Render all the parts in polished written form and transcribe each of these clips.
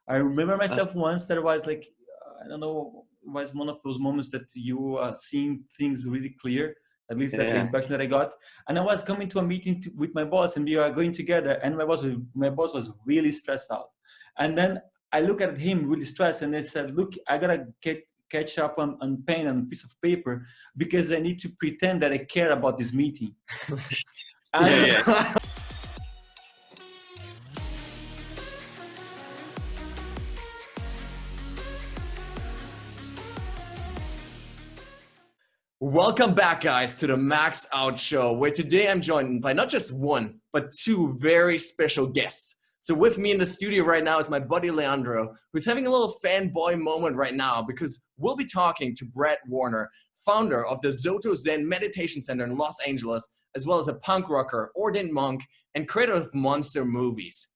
I remember myself once that was like, I don't know, it was one of those moments that you are seeing things really clear. At least that's the impression that I got. And I was coming to a meeting with my boss, and we are going together. And my boss was really stressed out. And then I look at him really stressed, and I said, "Look, I gotta catch up on pen and piece of paper because I need to pretend that I care about this meeting." And Welcome back, guys, to the Max Out Show, where today I'm joined by not just one, but two very special guests. So with me in the studio right now is my buddy Leandro, who's having a little fanboy moment right now because we'll be talking to Brett Warner, founder of the Soto Zen Meditation Center in Los Angeles, as well as a punk rocker, ordained monk, and creator of monster movies.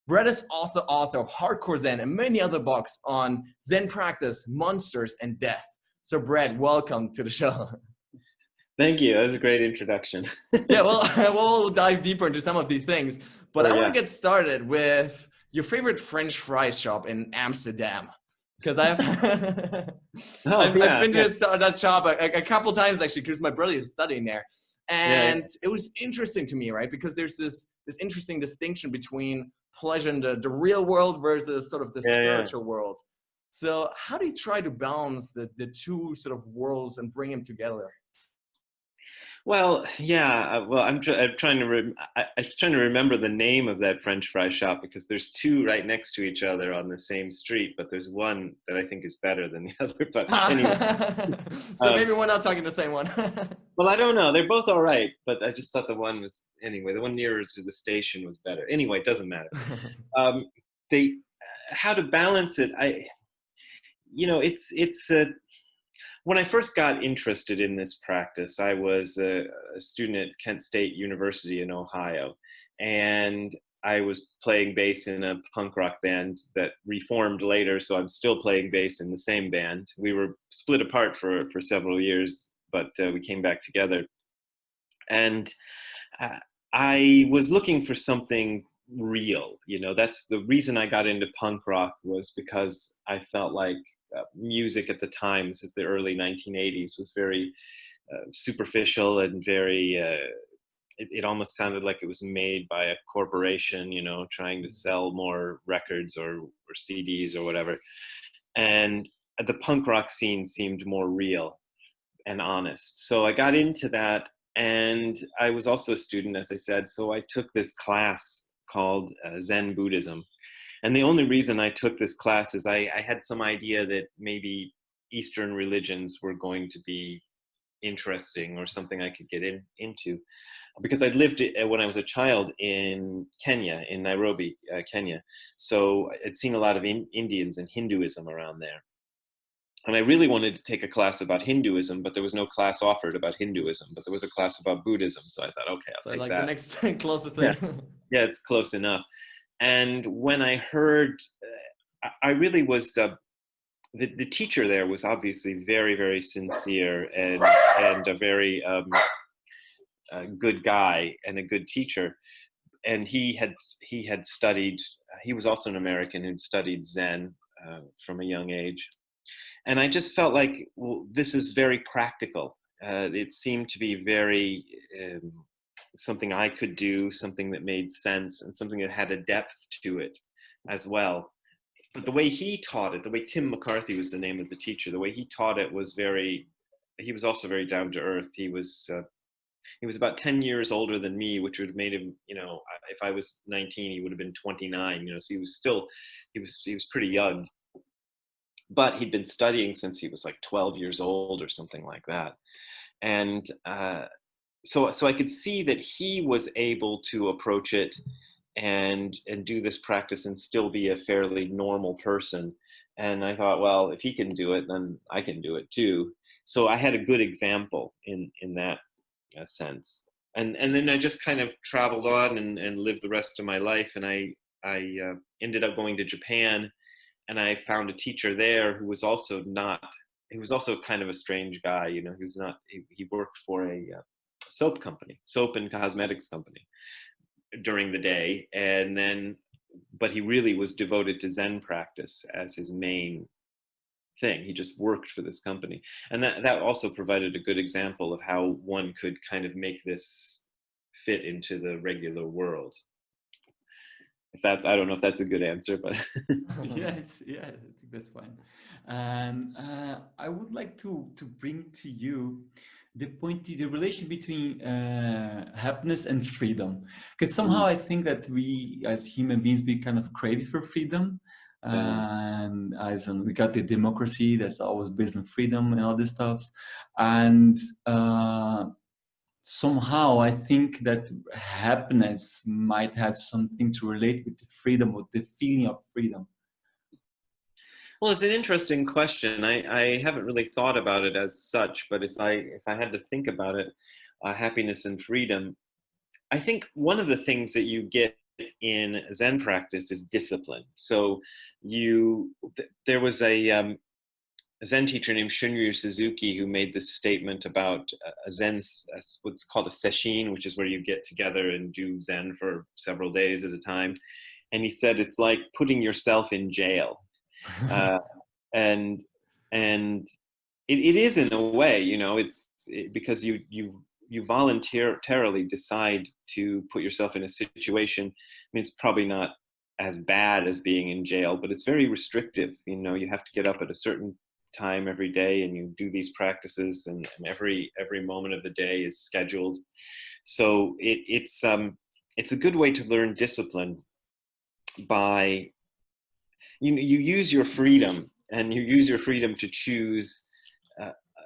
Brett is also author of Hardcore Zen and many other books on Zen practice, monsters, and death. So Brett, welcome to the show. Thank you. That was a great introduction. Yeah, well, we'll dive deeper into some of these things. But I want to get started with your favorite French fry shop in Amsterdam. Because I've been to that shop a couple of times, actually, because my brother is studying there. And it was interesting to me, right? Because there's this interesting distinction between pleasure in the real world versus sort of the spiritual world. So how do you try to balance the two sort of worlds and bring them together? Well, I'm trying to remember the name of that French fry shop because there's two right next to each other on the same street, but there's one that I think is better than the other. But anyway, so maybe we're not talking the same one. Well, I don't know. They're both all right, but I just thought the one nearer to the station was better. Anyway, it doesn't matter. How to balance it, when I first got interested in this practice, I was a student at Kent State University in Ohio, and I was playing bass in a punk rock band that reformed later, so I'm still playing bass in the same band. We were split apart for several years, but we came back together. And I was looking for something real. That's the reason I got into punk rock, was because I felt like music at the time, this is the early 1980s, was very superficial and very, it almost sounded like it was made by a corporation, trying to sell more records or CDs or whatever. And the punk rock scene seemed more real and honest. So I got into that, and I was also a student, as I said, so I took this class called Zen Buddhism. And the only reason I took this class is I had some idea that maybe Eastern religions were going to be interesting or something I could get into. Because I'd lived when I was a child in Kenya, in Nairobi, Kenya. So I'd seen a lot of Indians and Hinduism around there. And I really wanted to take a class about Hinduism, but there was no class offered about Hinduism, but there was a class about Buddhism. So I thought, okay, I'll take that. The next closest thing. Yeah, it's close enough. And when I heard, I really was, the teacher there was obviously very, very sincere and a very good guy and a good teacher. And he had studied, he was also an American who'd studied Zen from a young age. And I just felt like, well, this is very practical. It seemed to be very... something I could do, something that made sense, and something that had a depth to it as well. But the way he taught it, the way Tim McCarthy was the name of the teacher, the way he taught it was he was also very down to earth. He was about 10 years older than me, which would have made him, if I was 19, he would have been 29, so he was pretty young. But he'd been studying since he was like 12 years old or something like that. And, So I could see that he was able to approach it and do this practice and still be a fairly normal person. And I thought, well, if he can do it, then I can do it too. So I had a good example in that sense. And then I just kind of traveled on and lived the rest of my life. And I ended up going to Japan, and I found a teacher there who was also he was also kind of a strange guy. He worked for a soap and cosmetics company during the day. And then but he really was devoted to Zen practice as his main thing. He just worked for this company. And that also provided a good example of how one could kind of make this fit into the regular world. If that's, I don't know if that's a good answer, but Yes, yeah, I think that's fine. And I would like to bring to you the point, the relation between happiness and freedom, because somehow I think that we as human beings, we kind of crave for freedom, and as in, we got the democracy that's always based on freedom and all this stuff, and somehow I think that happiness might have something to relate with the freedom, with the feeling of freedom. Well, it's an interesting question. I haven't really thought about it as such, but if I had to think about it, happiness and freedom, I think one of the things that you get in Zen practice is discipline. So there was a Zen teacher named Shunryu Suzuki who made this statement about a Zen, what's called a sesshin, which is where you get together and do Zen for several days at a time. And he said it's like putting yourself in jail. And it is in a way, you know, because you voluntarily decide to put yourself in a situation. I mean, it's probably not as bad as being in jail, but it's very restrictive. You know, you have to get up at a certain time every day and you do these practices, and every moment of the day is scheduled. So it's a good way to learn discipline by, you use your freedom, and you use your freedom to choose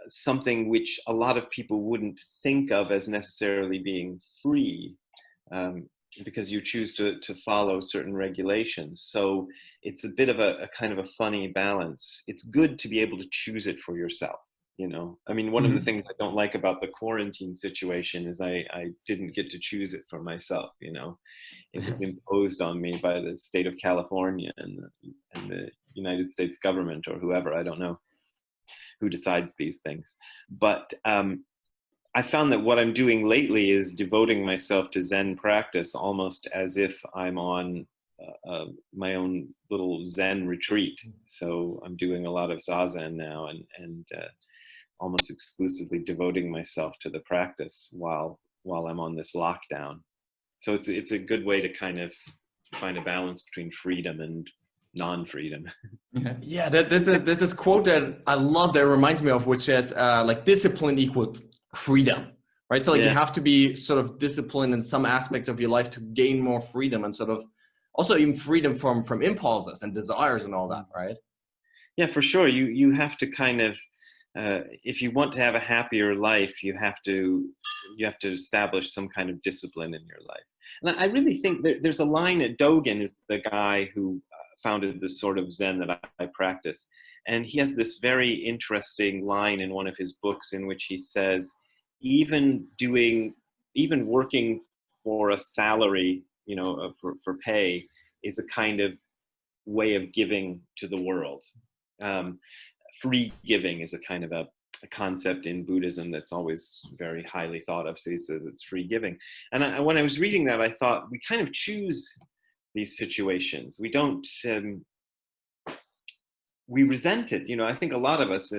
something which a lot of people wouldn't think of as necessarily being free, because you choose to follow certain regulations. So it's a bit of a kind of a funny balance. It's good to be able to choose it for yourself. You know, I mean, one of the things I don't like about the quarantine situation is I didn't get to choose it for myself. You know, it was imposed on me by the state of California and the United States government, or whoever, I don't know who decides these things. But I found that what I'm doing lately is devoting myself to Zen practice almost as if I'm on my own little Zen retreat. So I'm doing a lot of Zazen now, and almost exclusively devoting myself to the practice while I'm on this lockdown. So it's a good way to kind of find a balance between freedom and non-freedom. Yeah, there's this quote that I love that reminds me of, which says like discipline equals freedom, right? So like you have to be sort of disciplined in some aspects of your life to gain more freedom, and sort of also even freedom from impulses and desires and all that, right? Yeah, for sure. You have to kind of, if you want to have a happier life, you have to establish some kind of discipline in your life. And I really think there's a line at Dogen, is the guy who founded this sort of Zen that I practice. And he has this very interesting line in one of his books in which he says, even working for a salary, you know, for pay, is a kind of way of giving to the world. Free giving is a kind of a concept in Buddhism that's always very highly thought of. So he says it's free giving. And when I was reading that, I thought we kind of choose these situations. We don't, we resent it. You know, I think a lot of us,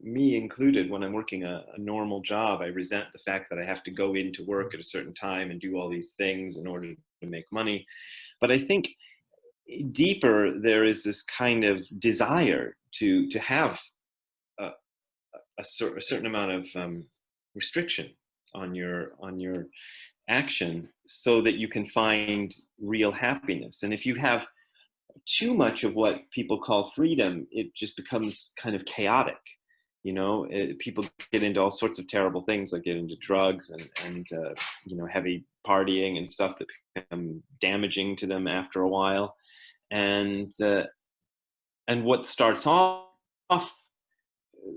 me included, when I'm working a normal job, I resent the fact that I have to go into work at a certain time and do all these things in order to make money. But I think deeper, there is this kind of desire to have a certain amount of restriction on your action, so that you can find real happiness. And if you have too much of what people call freedom, it just becomes kind of chaotic. You know, people get into all sorts of terrible things, like get into drugs and you know, heavy partying and stuff that become damaging to them after a while. And what starts off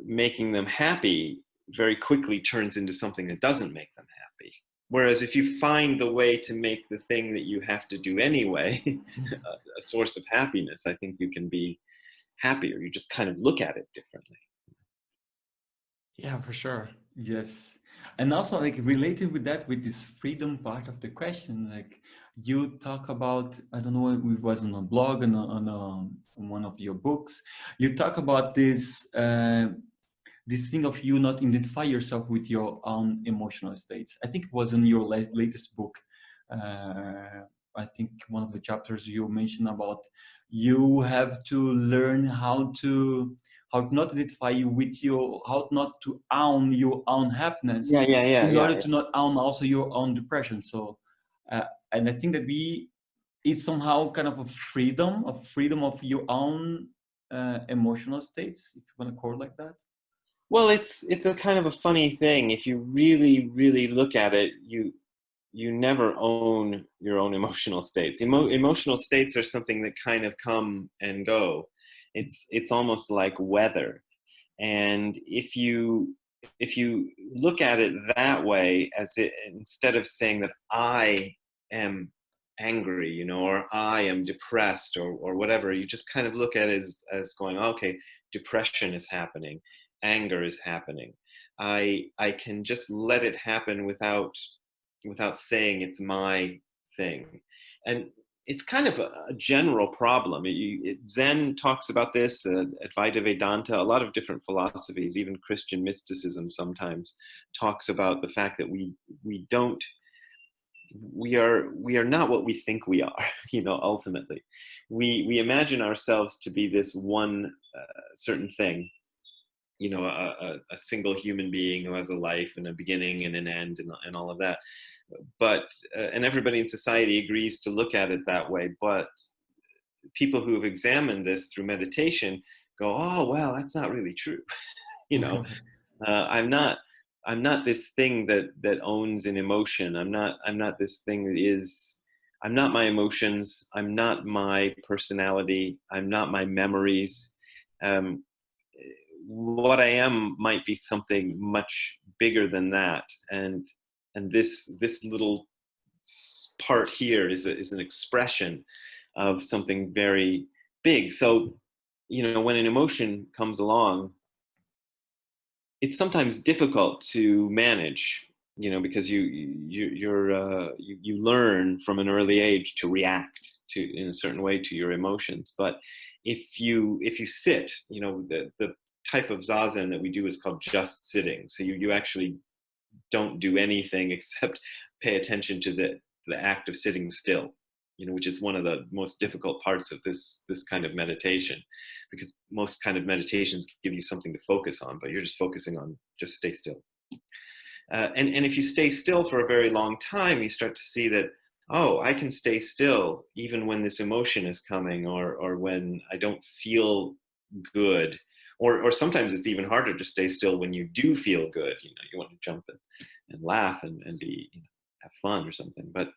making them happy very quickly turns into something that doesn't make them happy. Whereas if you find the way to make the thing that you have to do anyway a source of happiness, I think you can be happier. You just kind of look at it differently. Yeah, for sure. Yes. And also, like, related with that, with this freedom part of the question, like, you talk about, I don't know, it was on a blog and on one of your books. You talk about this thing of you not identify yourself with your own emotional states. I think it was in your latest book. I think one of the chapters you mentioned about you have to learn how not identify with your, how not to own your own happiness in order Yeah. to not own also your own depression. So, and I think that is somehow kind of a freedom of your own emotional states, if you want to call it like that. Well, it's a kind of a funny thing. If you really look at it, you never own your own emotional states. Emotional states are something that kind of come and go. It's almost like weather. And if you look at it that way, as it, instead of saying that I am angry, you know, or I am depressed, or whatever, you just kind of look at it as going, okay, depression is happening, anger is happening. I can just let it happen without saying it's my thing. And it's kind of a general problem. Zen talks about this, Advaita Vedanta, a lot of different philosophies, even Christian mysticism sometimes talks about the fact that we are not what we think we are. You know, ultimately we imagine ourselves to be this one certain thing, you know, a single human being who has a life and a beginning and an end, and all of that. But and everybody in society agrees to look at it that way. But people who have examined this through meditation go, oh well, that's not really true. You know, I'm not this thing that owns an emotion. I'm not this thing that is. I'm not my emotions. I'm not my personality. I'm not my memories. Um, what I am might be something much bigger than that, and this little part here is an expression of something very big. So, you know, when an emotion comes along, it's sometimes difficult to manage, you know, because you learn from an early age to react to in a certain way to your emotions. But if you sit, you know, the type of zazen that we do is called just sitting. So you actually don't do anything except pay attention to the act of sitting still, you know, which is one of the most difficult parts of this kind of meditation, because most kind of meditations give you something to focus on, but you're just focusing on just stay still. And if you stay still for a very long time, you start to see that, oh, I can stay still even when this emotion is coming, or when I don't feel good, or sometimes it's even harder to stay still when you do feel good. You know, you want to jump and laugh and be, you know, have fun or something. But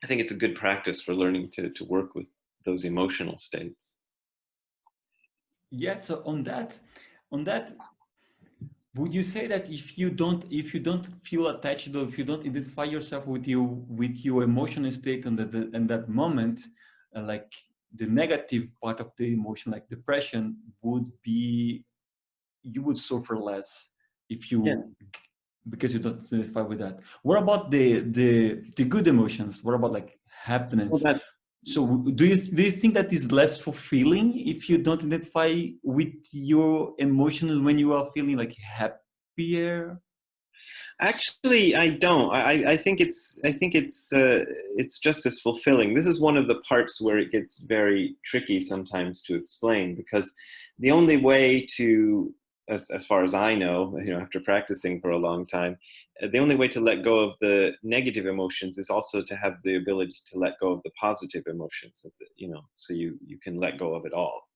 I think it's a good practice for learning to work with those emotional states. Yeah. So on that, would you say that if you don't feel attached, or if you don't identify yourself with your emotional state in that moment, like the negative part of the emotion, like depression, would be, you would suffer less if Yeah. you, because you don't identify with that. What about the good emotions? What about like Well, happiness? that So do you think that is less fulfilling if you don't identify with your emotions when you are feeling like happier? actually I don't. I think it's just as fulfilling. This is one of the parts where it gets very tricky sometimes to explain, because the only way to, as far as I know, you know, after practicing for a long time, the only way to let go of the negative emotions is also to have the ability to let go of the positive emotions, you know, so you can let go of it all.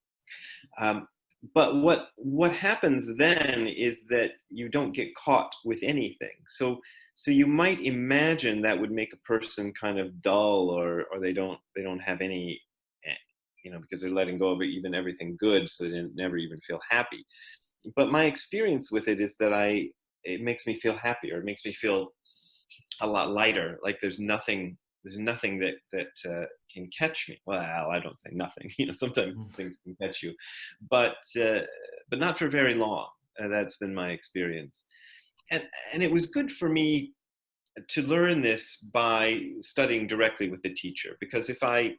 Um, but what happens then is that you don't get caught with anything. So you might imagine that would make a person kind of dull, or they don't have any, you know, because they're letting go of even everything good, so they never even feel happy. But my experience with it is that it makes me feel happier. It makes me feel a lot lighter. Like there's nothing that can catch me. Well, I don't say nothing. You know, sometimes things can catch you, but not for very long. That's been my experience, and it was good for me to learn this by studying directly with the teacher, because if I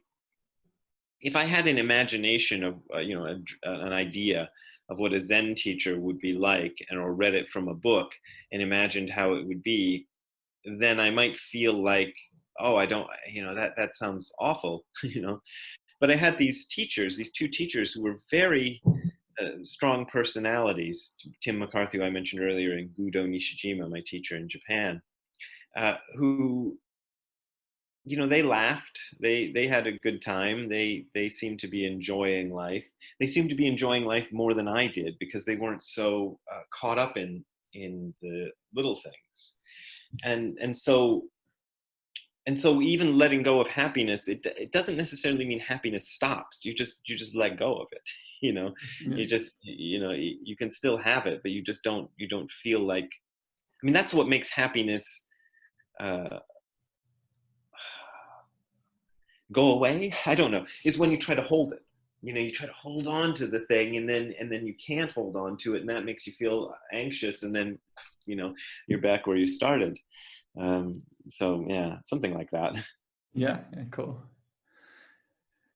had an imagination of an idea of what a Zen teacher would be like, and or read it from a book and imagined how it would be, then I might feel like, oh, I don't, that sounds awful, But I had these two teachers who were very strong personalities. Tim McCarthy, who I mentioned earlier, and Gudo Nishijima, my teacher in Japan, who, they laughed. They had a good time. They seemed to be enjoying life. They seemed to be enjoying life more than I did, because they weren't so caught up in the little things. And so even letting go of happiness, it doesn't necessarily mean happiness stops. You just let go of it. Yeah. You just, you can still have it, but you don't feel like, I mean, that's what makes happiness go away. I don't know, is when you try to hold it. You try to hold on to the thing, and then you can't hold on to it, and that makes you feel anxious, and then you're back where you started. So yeah, something like that. Yeah, cool.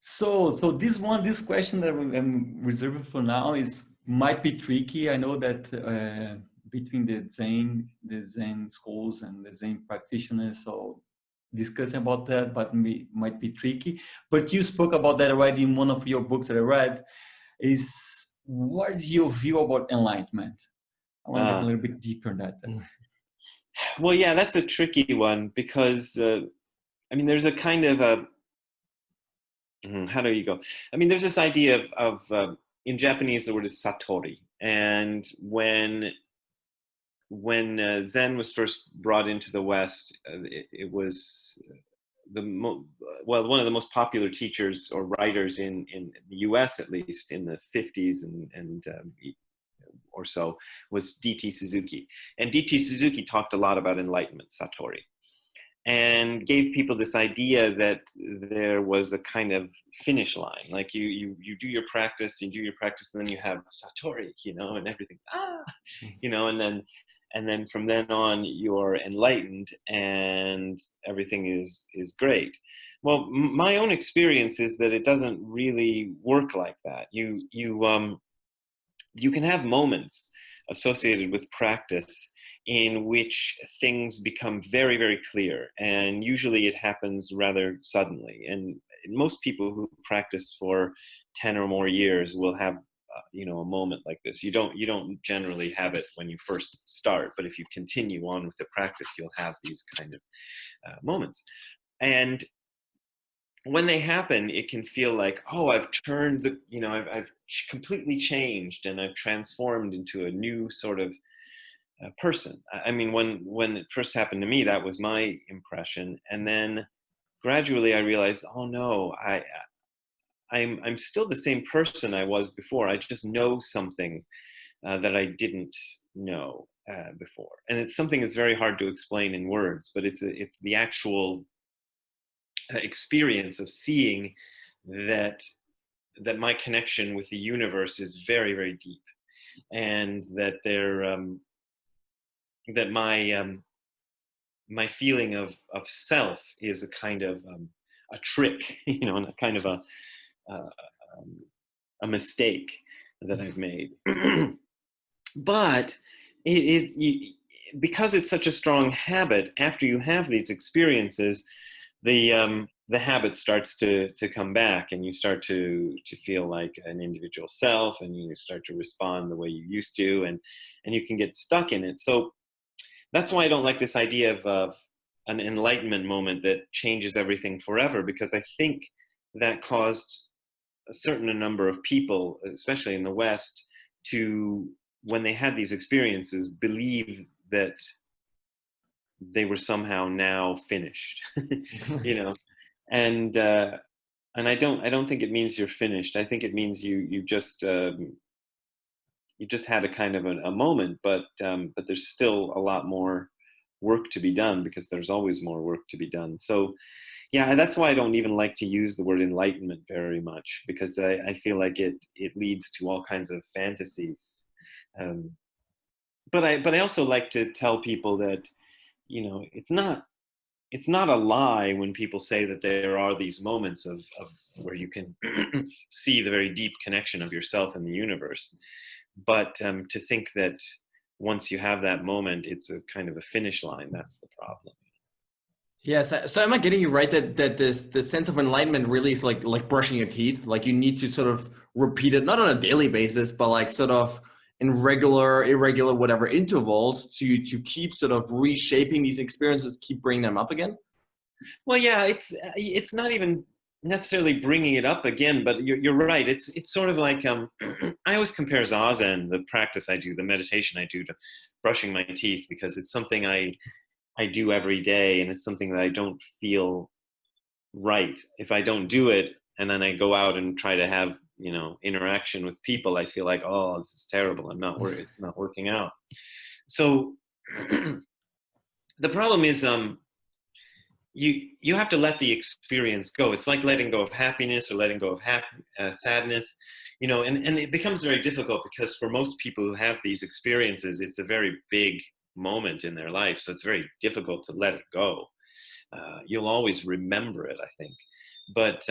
So this question that I'm reserving for now might be tricky. I know that between the Zen schools and the Zen practitioners, so discussing about that, but might be tricky. But you spoke about that already in one of your books that I read. What is your view about enlightenment? I want to get a little bit deeper in that. Well, yeah, that's a tricky one, because there's a kind of a, how do you go? There's this idea of in Japanese, the word is satori, and when Zen was first brought into the West, it was one of the most popular teachers or writers in the U.S., at least in the 50s and or so, was D.T. Suzuki. And D.T. Suzuki talked a lot about enlightenment, satori, and gave people this idea that there was a kind of finish line. Like you do your practice, and then you have satori, and everything, and then from then on you're enlightened and everything is great. Well, my own experience is that it doesn't really work like that. You can have moments associated with practice in which things become very, very clear, and usually it happens rather suddenly. And most people who practice for 10 or more years will have a moment like this. You don't generally have it when you first start, but if you continue on with the practice, you'll have these kind of moments. And when they happen, it can feel like, oh, I've turned I've completely changed, and I've transformed into a new sort of person. When it first happened to me, that was my impression. And then gradually I realized, oh no, I'm still the same person I was before. I just know something that I didn't know before. And it's something that's very hard to explain in words, but it's the actual experience of seeing that my connection with the universe is very, very deep, and that that my feeling of self is a kind of a trick, and a kind of a mistake that I've made. But because it's such a strong habit, after you have these experiences, the habit starts to come back, and you start to feel like an individual self, and you start to respond the way you used to, and you can get stuck in it. So that's why I don't like this idea of an enlightenment moment that changes everything forever, because I think that caused a certain number of people, especially in the West, to, when they had these experiences, believe that they were somehow now finished, and I don't think it means you're finished. I think it means you just had a kind of a moment, but there's still a lot more work to be done, because there's always more work to be done. So yeah, that's why I don't even like to use the word enlightenment very much, because I feel like it leads to all kinds of fantasies. But I also like to tell people that it's not a lie when people say that there are these moments of where you can see the very deep connection of yourself and the universe. But to think that once you have that moment, it's a kind of a finish line, that's the problem. Yes. So am I getting you right that the sense of enlightenment really is like brushing your teeth? Like you need to sort of repeat it, not on a daily basis, but like sort of in regular, irregular, whatever intervals to keep sort of reshaping these experiences, keep bringing them up again? Well, yeah, it's not even necessarily bringing it up again, but you're right. It's sort of like I always compare Zazen, the practice I do, the meditation I do, to brushing my teeth, because it's something I do every day, and it's something that I don't feel right if I don't do it, and then I go out and try to have interaction with people. I feel like, oh, this is terrible. It's not working out. So the problem is you have to let the experience go. It's like letting go of happiness or letting go of sadness, and it becomes very difficult because for most people who have these experiences, it's a very big moment in their life. So it's very difficult to let it go. You'll always remember it, I think. But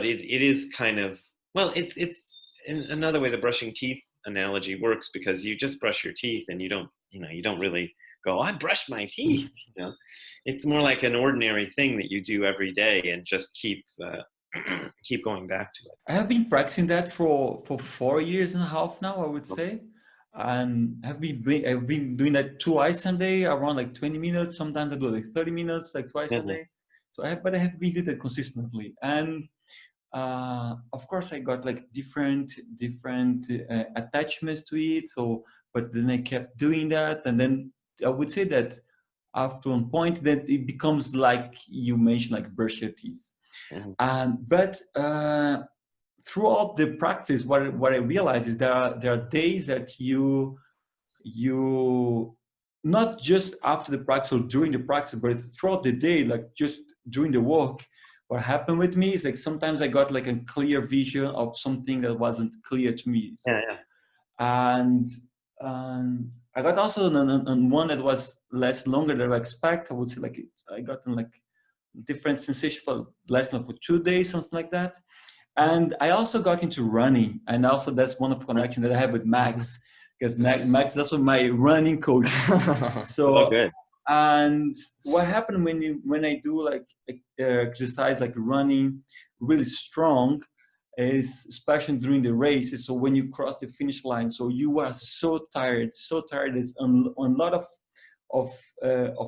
it is kind of, well, it's in another way, the brushing teeth analogy works, because you just brush your teeth and you don't really go, I brushed my teeth. It's more like an ordinary thing that you do every day and just keep going back to it. I have been practicing that for 4.5 years now, I would say. And I've been doing that twice a day, around like 20 minutes. Sometimes I do like 30 minutes, like twice a day. So I have been doing that consistently. And of course I got like different attachments to it. So, but then I kept doing that. And then I would say that after one point that it becomes like you mentioned, like brush your teeth. But throughout the practice, what I realized is there are days that you not just after the practice or during the practice, but throughout the day, like just during the work, what happened with me is like sometimes I got like a clear vision of something that wasn't clear to me. So, and I got also on one that was less longer than I expect. I would say like I got like different sensation for less than for 2 days, something like that. And I also got into running, and also that's one of the connection that I have with Max, because Max is also my running coach. So, good. And what happened when I do like exercise like running really strong is especially during the races. So when you cross the finish line, so you are so tired. Is a lot of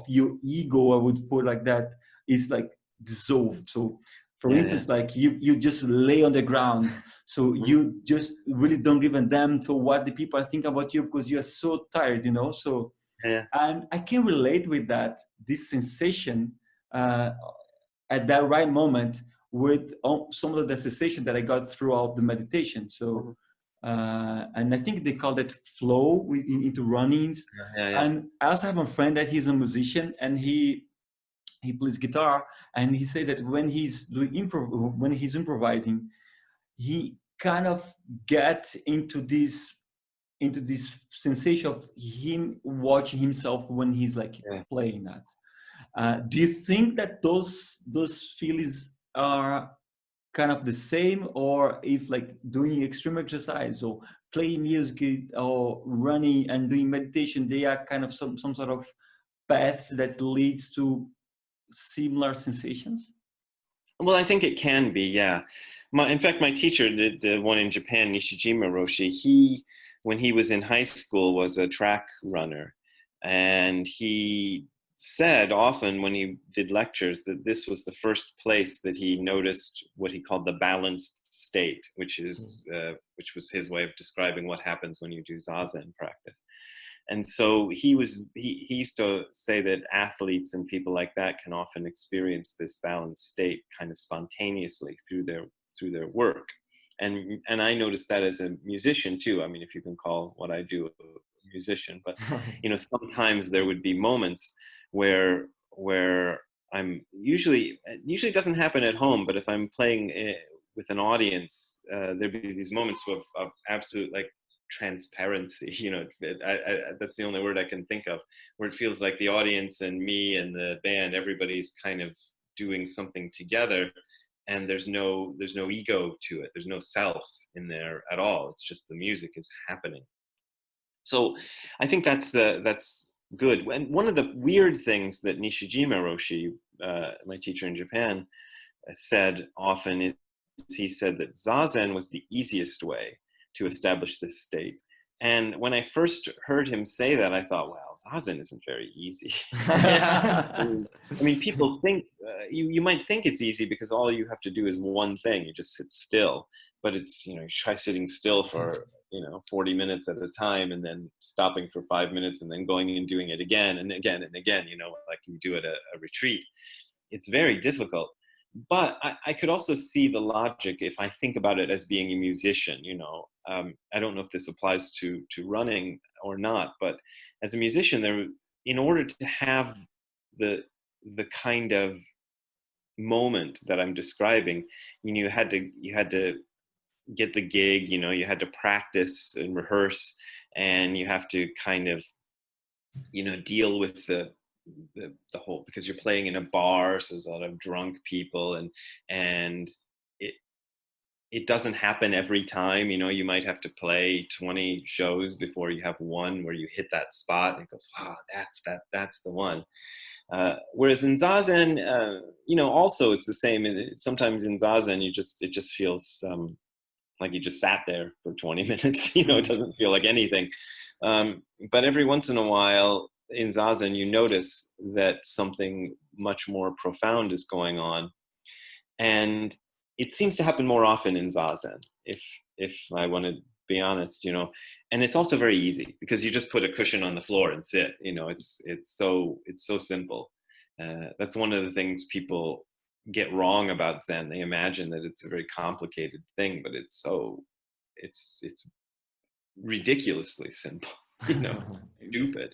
your ego, I would put like that, is like dissolved. So for instance, like you just lay on the ground. So you just really don't give a damn to what the people think about you, because you're so tired, So, and I can relate with that, this sensation at that right moment with some of the sensation that I got throughout the meditation. So, and I think they call that flow into runnings. And I also have a friend that he's a musician, and he plays guitar, and he says that when he's improvising, he kind of get into this sensation of him watching himself when he's like playing that. Do you think that those feelings are kind of the same, or if like doing extreme exercise or playing music or running and doing meditation, they are kind of some sort of path that leads to similar sensations? Well, I think it can be, yeah. In fact, my teacher, the one in Japan, Nishijima Roshi, when he was in high school, was a track runner. And he said often when he did lectures that this was the first place that he noticed what he called the balanced state, which was his way of describing what happens when you do Zazen practice. And so he used to say that athletes and people like that can often experience this balanced state kind of spontaneously through their work. And I noticed that as a musician too. I mean, if you can call what I do a musician, but sometimes there would be moments where I'm usually it doesn't happen at home, but if I'm playing with an audience, there'd be these moments of absolute like transparency, you know, that's the only word I can think of, where it feels like the audience and me and the band, everybody's kind of doing something together, and there's no ego to it. There's no self in there at all. It's just the music is happening. So I think that's good. And one of the weird things that Nishijima Roshi, my teacher in Japan, said often is, he said that Zazen was the easiest way to establish this state. And when I first heard him say that, I thought, well, Zazen isn't very easy. I mean, people think, you might think it's easy because all you have to do is one thing. You just sit still. But it's, you know, you try sitting still for, 40 minutes at a time, and then stopping for 5 minutes, and then going and doing it again and again and again, like you do at a retreat. It's very difficult. But I could also see the logic if I think about it as being a musician. I don't know if this applies to running or not, but as a musician, in order to have the kind of moment that I'm describing, you had to get the gig. You had to practice and rehearse, and you have to kind of deal with the whole, because you're playing in a bar, so there's a lot of drunk people, and it doesn't happen every time. You might have to play 20 shows before you have one where you hit that spot and it goes, that's the one. Whereas in Zazen, also it's the same. Sometimes in Zazen, it just feels like you just sat there for 20 minutes. It doesn't feel like anything. But every once in a while in Zazen, you notice that something much more profound is going on. And it seems to happen more often in Zazen, if I want to be honest, and it's also very easy because you just put a cushion on the floor and sit. It's so simple. That's one of the things people get wrong about Zen. They imagine that it's a very complicated thing, but it's ridiculously simple. Stupid.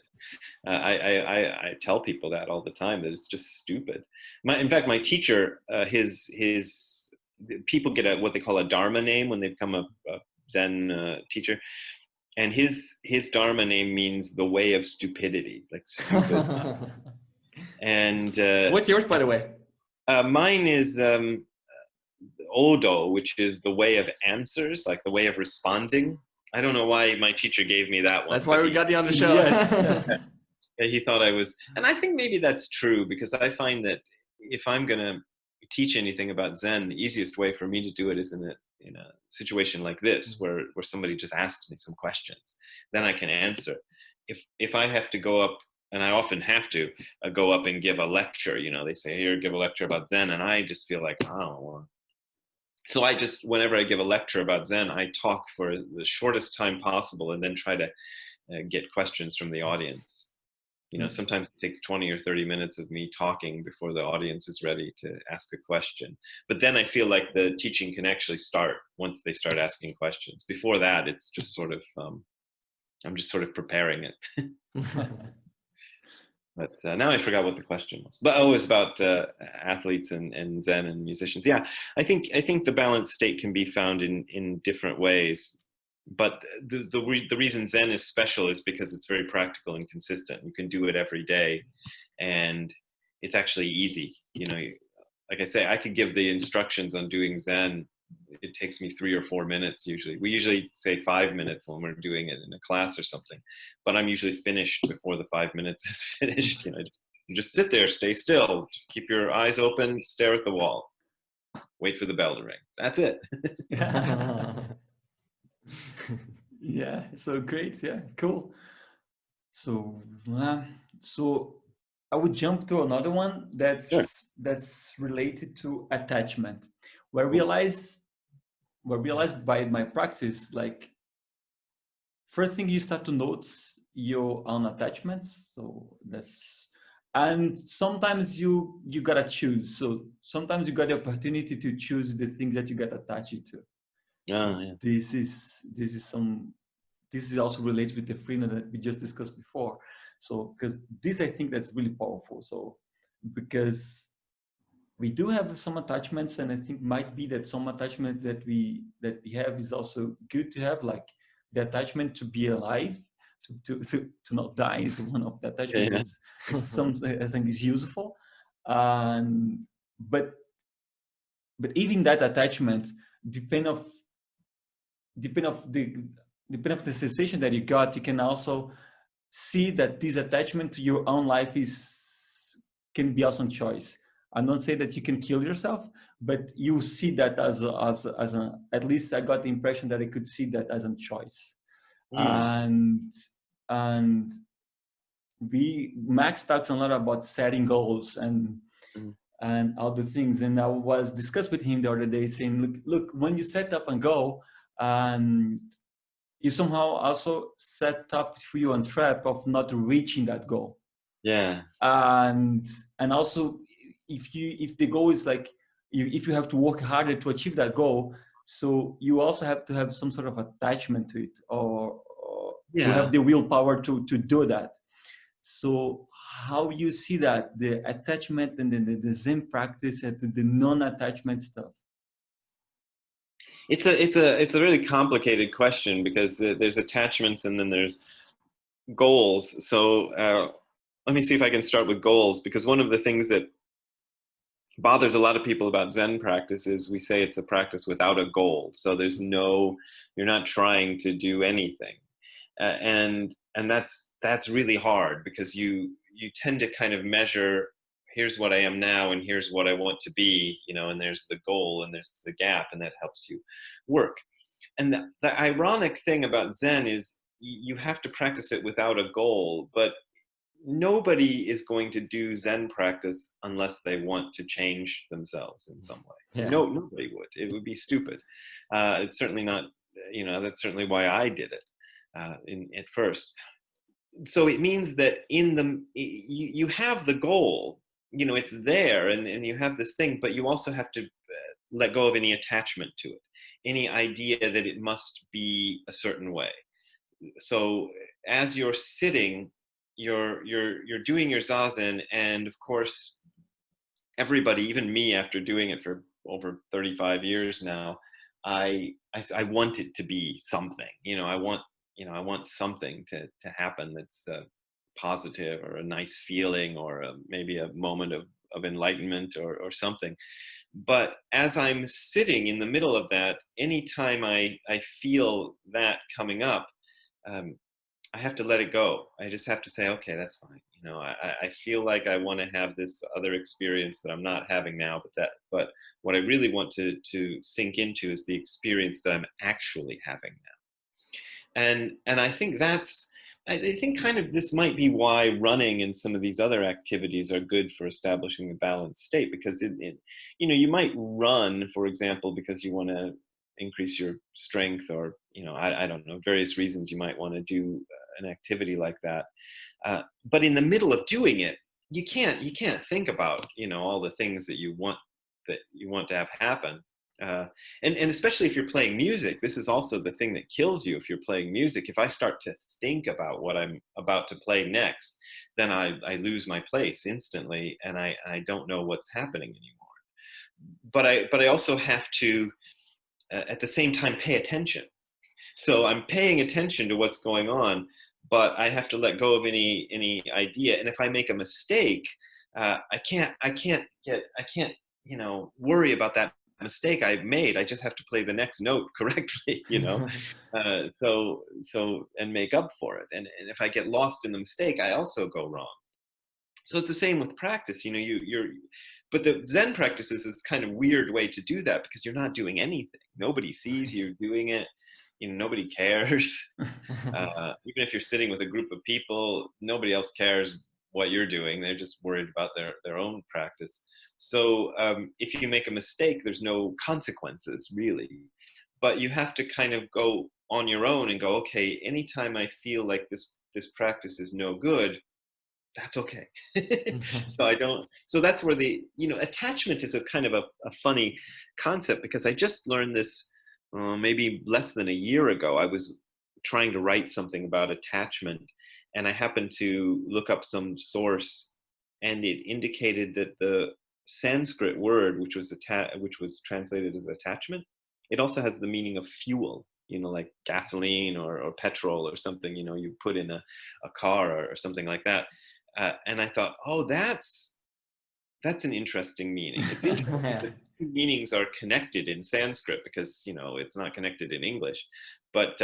I tell people that all the time, that it's just stupid. In fact, my teacher, his people get what they call a Dharma name when they become a Zen teacher, and his Dharma name means the way of stupidity, like stupid. And what's yours, by the way? Mine is Odo, which is the way of answers, like the way of responding. I don't know why my teacher gave me that one. That's why we got you on the show. Yes. He thought I was, and I think maybe that's true, because I find that if I'm going to teach anything about Zen, the easiest way for me to do it is in a situation like this, where somebody just asks me some questions. Then I can answer. If I have to go up, and I often have to go up and give a lecture, they say, here, give a lecture about Zen, and I just feel like, I don't want. So whenever I give a lecture about Zen, I talk for the shortest time possible, and then try to get questions from the audience. Sometimes it takes 20 or 30 minutes of me talking before the audience is ready to ask a question. But then I feel like the teaching can actually start once they start asking questions. Before that, it's just sort of, I'm just sort of preparing it. But now I forgot what the question was. But it was about athletes and Zen and musicians. Yeah, I think the balanced state can be found in different ways. But the reason Zen is special is because it's very practical and consistent. You can do it every day, and it's actually easy. Like I say, I could give the instructions on doing Zen. It takes me 3 or 4 minutes usually. We usually say 5 minutes when we're doing it in a class or something, but I'm usually finished before the 5 minutes is finished. You just sit there, stay still, keep your eyes open, stare at the wall, wait for the bell to ring. That's it. Yeah, so great. Yeah, cool. So I would jump to another one that's related to attachment, where I realized by my practice, like, first thing you start to notice your own attachments. So and sometimes you gotta choose. So sometimes you got the opportunity to choose the things that you get attached to. This is also related with the freedom that we just discussed before. So, because this, I think that's really powerful. So, because we do have some attachments, and I think might be that some attachment that we have is also good to have, like the attachment to be alive, to not die is one of the attachment is something I think is useful. But even that attachment depend of the sensation that you got. You can also see that this attachment to your own life can be also a choice. I'm not saying that you can kill yourself, but you see that as a, at least I got the impression that I could see that as a choice. And Max talks a lot about setting goals and all the things. And I was discussed with him the other day saying, look, when you set up a goal, you somehow also set up for you a trap of not reaching that goal. Yeah. And also if the goal is like, if you have to work harder to achieve that goal, so you also have to have some sort of attachment to it, or to have the willpower to do that. So how you see that, the attachment and then the Zen practice and the non-attachment stuff? It's a really complicated question, because there's attachments and then there's goals. So let me see if I can start with goals, because one of the things that bothers a lot of people about Zen practice is we say it's a practice without a goal. So you're not trying to do anything, and that's really hard, because you tend to kind of measure, here's what I am now and here's what I want to be, and there's the goal and there's the gap, and that helps you work. And the ironic thing about Zen is you have to practice it without a goal, but nobody is going to do Zen practice unless they want to change themselves in some way. No, nobody would. It would be stupid. It's certainly not, that's certainly why I did it at first. So it means that you have the goal, it's there, and you have this thing, but you also have to let go of any attachment to it, any idea that it must be a certain way. So as you're sitting, you're doing your zazen, and of course everybody, even me, after doing it for over 35 years now, I want it to be something. I want something to happen that's positive, or a nice feeling, or maybe a moment of enlightenment, or something. But as I'm sitting in the middle of that, anytime I feel that coming up, I have to let it go. I just have to say, okay, that's fine. I feel like I want to have this other experience that I'm not having now, but what I really want to sink into is the experience that I'm actually having now. And I think I think kind of this might be why running and some of these other activities are good for establishing a balanced state, because you might run, for example, because you want to increase your strength, or I don't know, various reasons you might want to do an activity like that. But in the middle of doing it, you can't think about all the things that you want to have happen. And especially if you're playing music, this is also the thing that kills you if you're playing music. If I start to think about what I'm about to play next, then I lose my place instantly, and I don't know what's happening anymore. But I also have to at the same time pay attention. So I'm paying attention to what's going on, but I have to let go of any idea. And if I make a mistake, I can't worry about that mistake I've made. I just have to play the next note correctly, so and make up for it. And if I get lost in the mistake, I also go wrong. So it's the same with practice. But the Zen practice is this kind of weird way to do that, because you're not doing anything. Nobody sees you doing it. Nobody cares. Even if you're sitting with a group of people, nobody else cares what you're doing. They're just worried about their own practice. So if you make a mistake, there's no consequences really. But you have to kind of go on your own and go, okay, anytime I feel like this practice is no good, that's okay. So that's where attachment is a kind of a funny concept, because I just learned this maybe less than a year ago. I was trying to write something about attachment, and I happened to look up some source, and it indicated that the Sanskrit word, which was translated as attachment, it also has the meaning of fuel. like gasoline or petrol or something, you put in a car or something like that. And I thought, oh, that's an interesting meaning. It's interesting Yeah. that two meanings are connected in Sanskrit because, it's not connected in English. But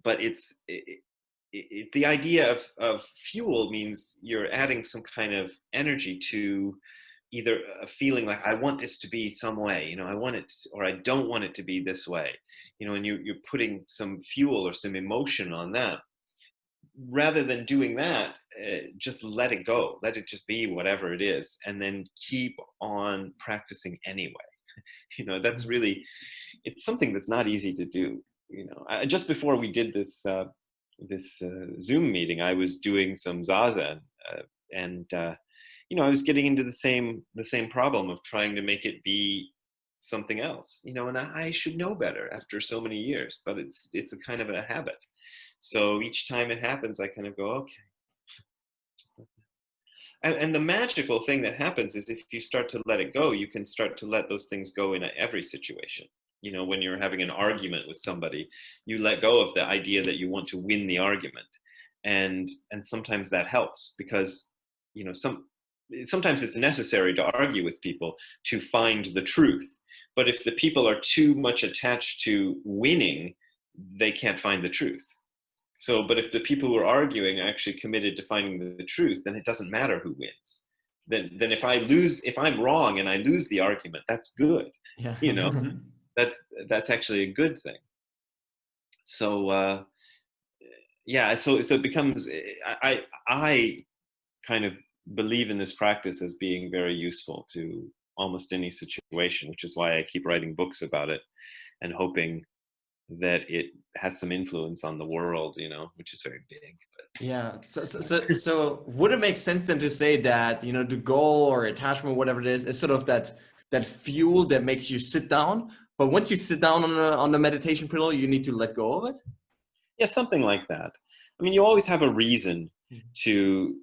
the idea of fuel means you're adding some kind of energy to either a feeling like I want this to be some way, I want it, or I don't want it to be this way, and you're putting some fuel or some emotion on that. Rather than doing that, just let it go, let it just be whatever it is, and then keep on practicing anyway. That's really, it's something that's not easy to do. Just before we did this Zoom meeting, I was doing some Zazen, and I was getting into the same problem of trying to make it be something else, and I should know better after so many years, but it's a kind of a habit. So each time it happens, I kind of go, okay. And the magical thing that happens is if you start to let it go, you can start to let those things go in every situation. When you're having an argument with somebody, you let go of the idea that you want to win the argument. And sometimes that helps because, sometimes it's necessary to argue with people to find the truth. But if the people are too much attached to winning, they can't find the truth. So, but if the people who are arguing are actually committed to finding the truth, then it doesn't matter who wins. Then if I'm wrong and I lose the argument, that's good. Yeah. That's actually a good thing. So, yeah, so it becomes, I kind of believe in this practice as being very useful to almost any situation, which is why I keep writing books about it and hoping that it has some influence on the world, which is very big. But. Yeah. So would it make sense then to say that, the goal or attachment, whatever it is sort of that fuel that makes you sit down, but once you sit down on the meditation pillow, you need to let go of it? Yeah, something like that. I mean, you always have a reason to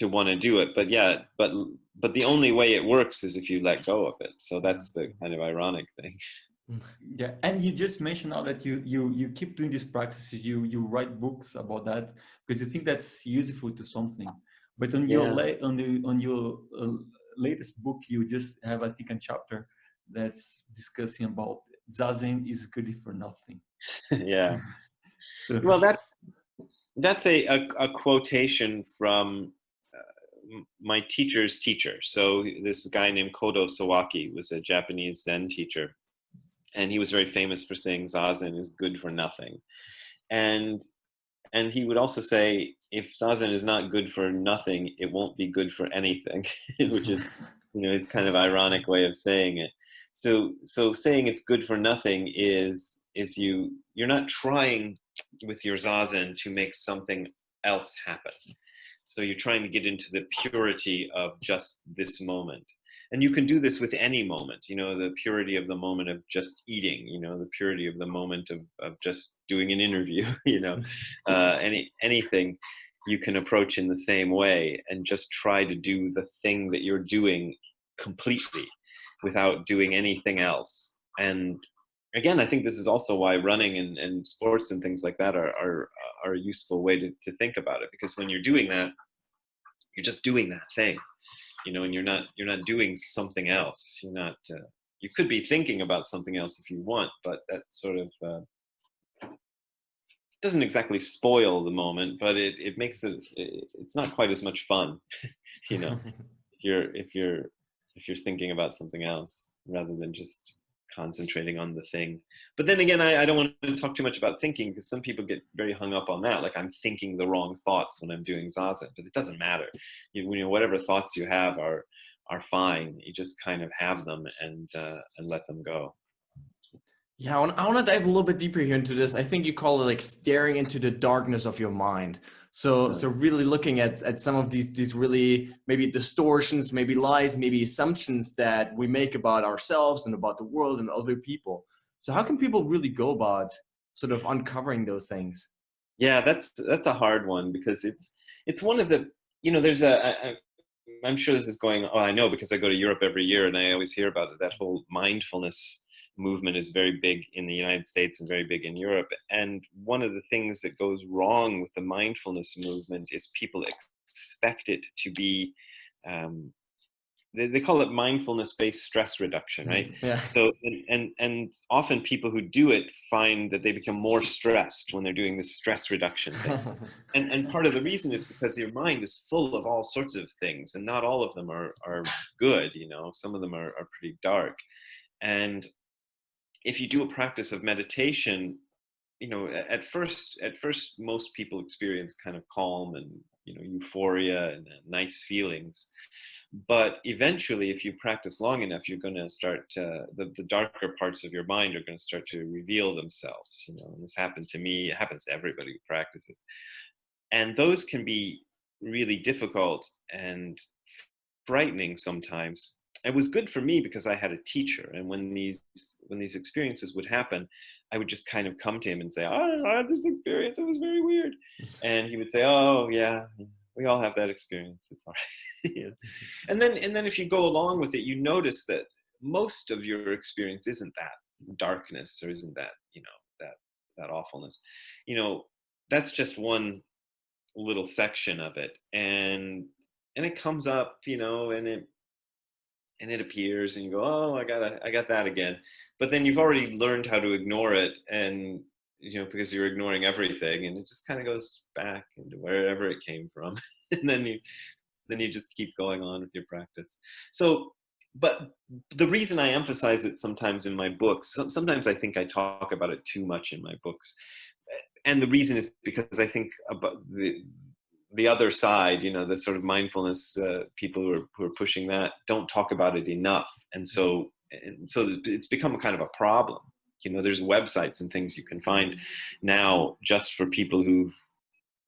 want to do it, but yeah, but the only way it works is if you let go of it. So that's the kind of ironic thing. Yeah, and you just mentioned now that you keep doing these practices. You write books about that because you think that's useful to something. But on your latest book, you just have, I think, a chapter that's discussing about Zazen is good for nothing. Yeah. So. Well, that's a quotation from my teacher's teacher. So this guy named Kodo Sawaki was a Japanese Zen teacher. And he was very famous for saying Zazen is good for nothing. And he would also say, if Zazen is not good for nothing, it won't be good for anything, which is, his kind of ironic way of saying it. So saying it's good for nothing is you're not trying with your Zazen to make something else happen. So you're trying to get into the purity of just this moment. And you can do this with any moment, the purity of the moment of just eating, the purity of the moment of just doing an interview, anything you can approach in the same way and just try to do the thing that you're doing completely without doing anything else. And again, I think this is also why running and sports and things like that are a useful way to think about it, because when you're doing that, you're just doing that thing. And you're not doing something else. You're not. You could be thinking about something else if you want, but that sort of doesn't exactly spoil the moment. But it makes it. It's not quite as much fun, if you're thinking about something else rather than just concentrating on the thing. But then again, I don't want to talk too much about thinking, because some people get very hung up on that, like I'm thinking the wrong thoughts when I'm doing Zazen, but it doesn't matter. Whatever thoughts you have are fine. You just kind of have them and let them go. Yeah, I want to dive a little bit deeper here into this. I think you call it like staring into the darkness of your mind. So really looking at some of these really maybe distortions, maybe lies, maybe assumptions that we make about ourselves and about the world and other people. So how can people really go about sort of uncovering those things? Yeah, that's a hard one, because it's one of the, there's I'm sure this is going, I know, because I go to Europe every year and I always hear about it, that whole mindfulness movement is very big in the United States and very big in Europe. And one of the things that goes wrong with the mindfulness movement is people expect it to be, they call it mindfulness-based stress reduction, right? Yeah. So, and often people who do it find that they become more stressed when they're doing this stress reduction thing. And part of the reason is because your mind is full of all sorts of things, and not all of them are good, you know. Some of them are pretty dark. And if you do a practice of meditation, you know, at first most people experience kind of calm and, you know, euphoria and nice feelings. But eventually, if you practice long enough, you're going to start the darker parts of your mind are going to start to reveal themselves. You know, and this happened to me. It happens to everybody who practices, and those can be really difficult and frightening sometimes. It was good for me because I had a teacher, and when these experiences would happen, I would just kind of come to him and say, "Oh, I had this experience. It was very weird," and he would say, "Oh, yeah. We all have that experience. It's all right." Yeah. And then if you go along with it, you notice that most of your experience isn't that darkness, or isn't that, you know, that awfulness. You know, that's just one little section of it, and it comes up, you know, and it appears, and you go, "Oh, I got that again." But then you've already learned how to ignore it, and, you know, because you're ignoring everything, and it just kind of goes back into wherever it came from. And then you just keep going on with your practice. So, but the reason I emphasize it sometimes in my books, sometimes I think I talk about it too much in my books. And the reason is because I think about the other side, you know, the sort of mindfulness people who are pushing that don't talk about it enough. And so it's become a kind of a problem. You know, there's websites and things you can find now just for people who've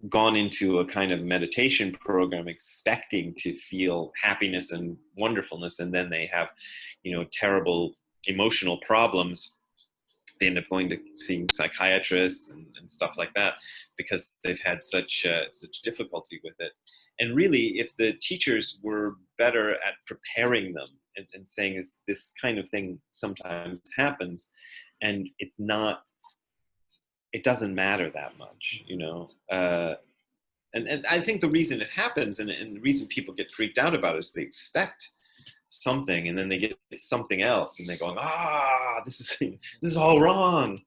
gone into a kind of meditation program expecting to feel happiness and wonderfulness, and then they have, you know, terrible emotional problems. They end up going to seeing psychiatrists and stuff like that because they've had such difficulty with it. And really, if the teachers were better at preparing them and saying, "Is this kind of thing sometimes happens, and it's not, it doesn't matter that much," you know. And I think the reason it happens, and the reason people get freaked out about it, is they expect something, and then they get something else, and they're going, this is all wrong.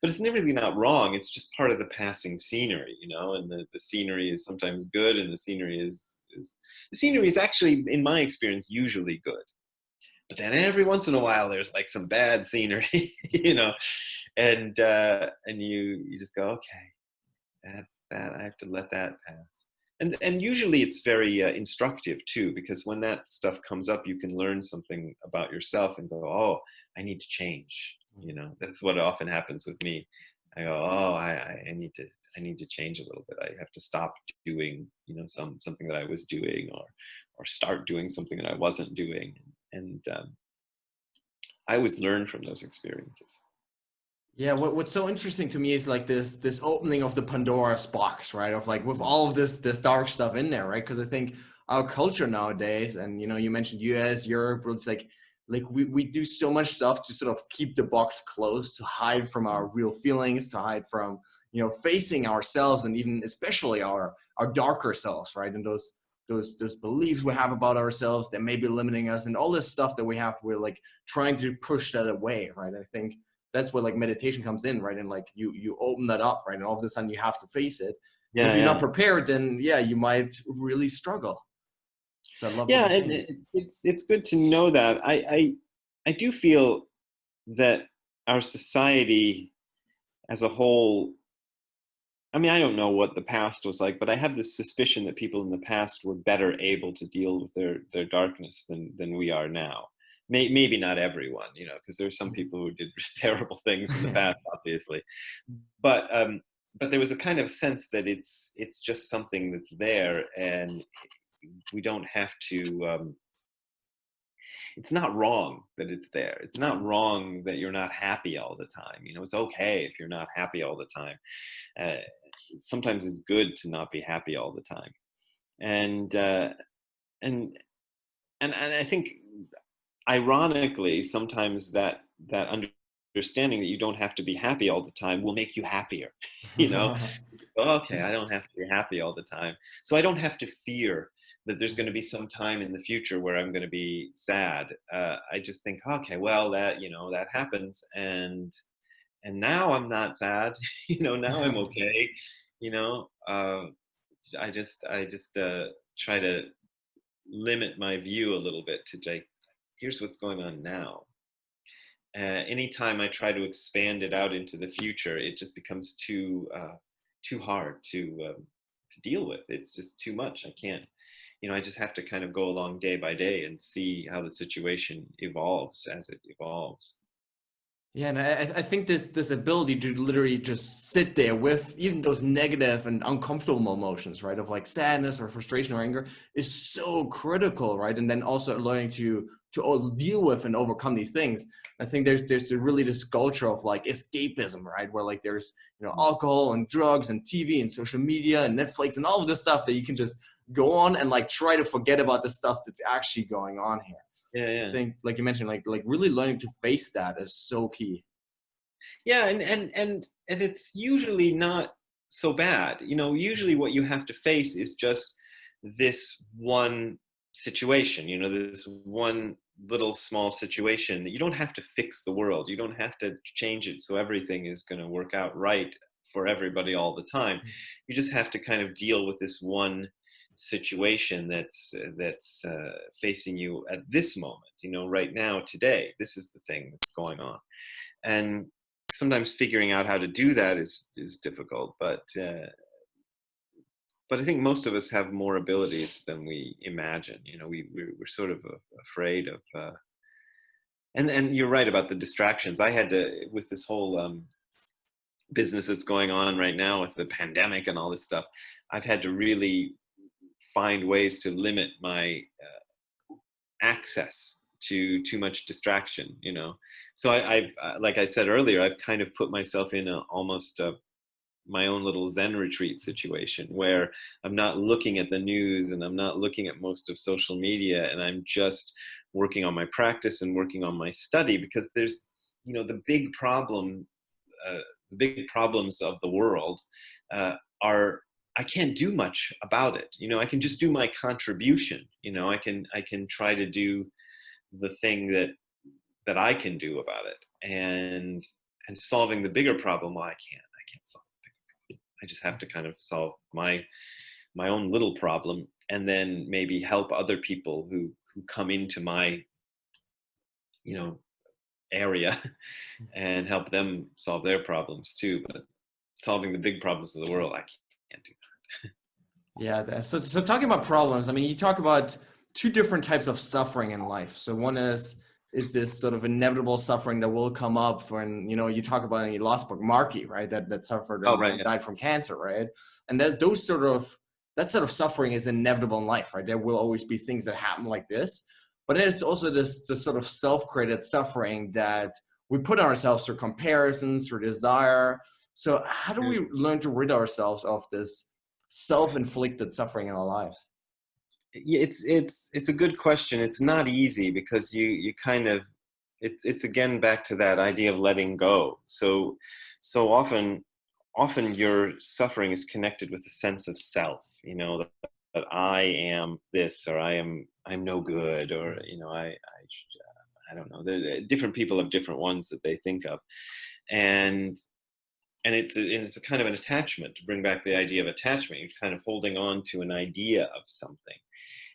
But it's really not wrong. It's just part of the passing scenery, you know. And the scenery is sometimes good, and the scenery is actually, in my experience, usually good. But then every once in a while, there's like some bad scenery, you know, and you just go, okay, that's that. I have to let that pass. And usually it's very instructive too, because when that stuff comes up, you can learn something about yourself and go, "Oh, I need to change." You know, that's what often happens with me. I go, "Oh, I need to change a little bit. I have to stop doing, you know, something that I was doing, or start doing something that I wasn't doing." And I always learn from those experiences. Yeah, what's so interesting to me is like this opening of the Pandora's box, right? Of like, with all of this dark stuff in there, right? Because I think our culture nowadays, and, you know, you mentioned US, Europe, it's like we do so much stuff to sort of keep the box closed, to hide from our real feelings, to hide from, you know, facing ourselves, and even especially our darker selves, right? And those beliefs we have about ourselves that may be limiting us, and all this stuff that we have, we're like trying to push that away, right? I think that's where like meditation comes in, right? And like you open that up, right? And all of a sudden you have to face it. Yeah, if you're not prepared, then you might really struggle. So I love what you're saying. it's good to know that. I do feel that our society as a whole, I mean, I don't know what the past was like, but I have this suspicion that people in the past were better able to deal with their darkness than we are now. Maybe not everyone, you know, because there's some people who did terrible things in the past, obviously. But there was a kind of sense that it's just something that's there, and we don't have to. It's not wrong that it's there. It's not wrong that you're not happy all the time. You know, it's okay if you're not happy all the time. Sometimes it's good to not be happy all the time, and I think, ironically, sometimes that that understanding that you don't have to be happy all the time will make you happier. You know, okay, I don't have to be happy all the time, so I don't have to fear that there's going to be some time in the future where I'm going to be sad. I just think, okay, well, that, you know, that happens, and now I'm not sad. You know, now I'm okay. You know, I just try to limit my view a little bit to like, here's what's going on now. Anytime I try to expand it out into the future, it just becomes too hard to deal with. It's just too much. I can't, you know, I just have to kind of go along day by day and see how the situation evolves as it evolves. Yeah, and I think this ability to literally just sit there with even those negative and uncomfortable emotions, right, of like sadness or frustration or anger, is so critical, right? And then also learning to all deal with and overcome these things. I think there's really this culture of like escapism, right, where like there's, you know, alcohol and drugs and TV and social media and Netflix and all of this stuff that you can just go on and like try to forget about the stuff that's actually going on here. Yeah. I think, like you mentioned, like really learning to face that is so key. Yeah, and it's usually not so bad. You know, usually what you have to face is just this one situation, you know, this one little small situation. You don't have to fix the world. You don't have to change it so everything is going to work out right for everybody all the time. You just have to kind of deal with this one situation that's facing you at this moment, you know, right now, today. This is the thing that's going on. And sometimes figuring out how to do that is difficult, but I think most of us have more abilities than we imagine. You know, we're sort of afraid of and you're right about the distractions. I had to, with this whole business that's going on right now with the pandemic and all this stuff, I've had to really find ways to limit my access to too much distraction, you know. So I've like I said earlier, I've kind of put myself in almost my own little Zen retreat situation where I'm not looking at the news and I'm not looking at most of social media, and I'm just working on my practice and working on my study, because there's, you know, the big problems of the world are, I can't do much about it. You know, I can just do my contribution. You know, I can try to do the thing that I can do about it, and solving the bigger problem. Well, I can't solve the bigger problem. I just have to kind of solve my own little problem, and then maybe help other people who come into my, you know, area and help them solve their problems too. But solving the big problems of the world, I can't do that. Yeah. So talking about problems, I mean, you talk about two different types of suffering in life. So one is this sort of inevitable suffering that will come up when, you know, you talk about in your last book, Marky, right? That suffered and died from cancer, right? And that sort of suffering is inevitable in life, right? There will always be things that happen like this. But there's also this sort of self-created suffering that we put on ourselves through comparisons, through desire. So how do we learn to rid ourselves of this self-inflicted suffering in our lives? Yeah, it's a good question. It's not easy, because you kind of, it's again back to that idea of letting go. So often your suffering is connected with a sense of self, you know, that I am this, or I'm no good, or, you know, I don't know. Different people have different ones that they think of, and it's a kind of an attachment. To bring back the idea of attachment, you're kind of holding on to an idea of something,